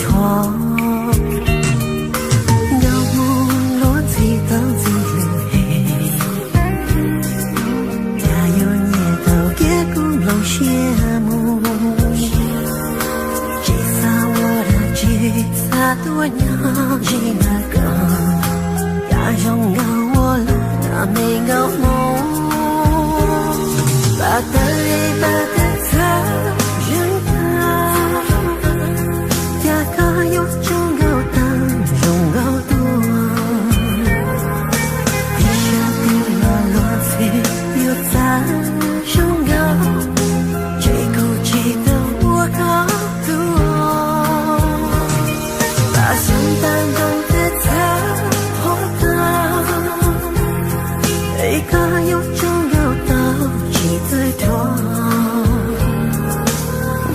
拖。多年几那个，呀，拥有我了，那没有梦，把的爱，把的他，人他，呀，可有种有的，拥有多，地下的落水有在拥有，这股气的我高度。但懂得他活的，一个有种有道，几最多，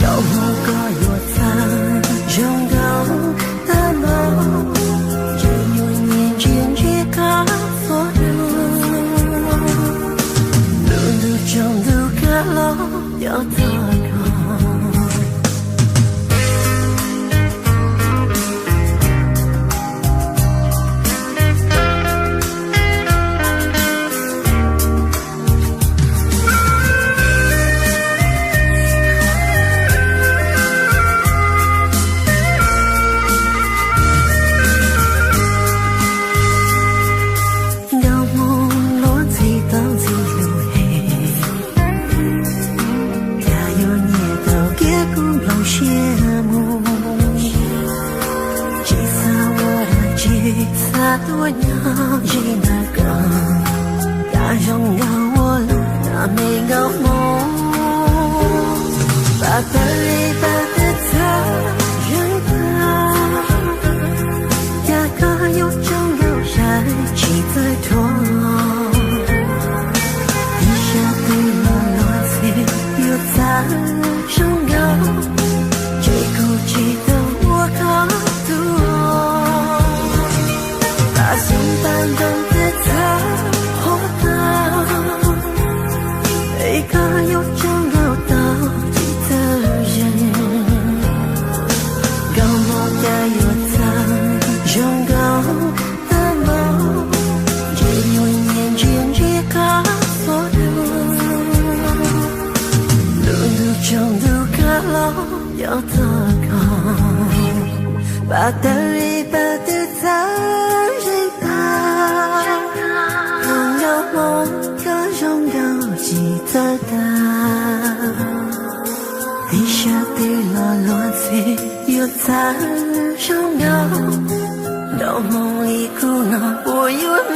有某个有他，拥有的梦，只有年间去告诉路中路个路有多。多年几那个，呀，拥有我了，那没有梦，把的爱，把的他，人他，呀，可有种有爱，几最多，地下的落水有在拥有，这股气的我高度。相伴懂得他活的，一个有种有道理的人，高莫该有他拥有的梦，只有年间去告诉路中路个路有多高，把的爱把的他。梦个拥有记得的，地下的落水有在拥有，到梦里苦恼我有梦。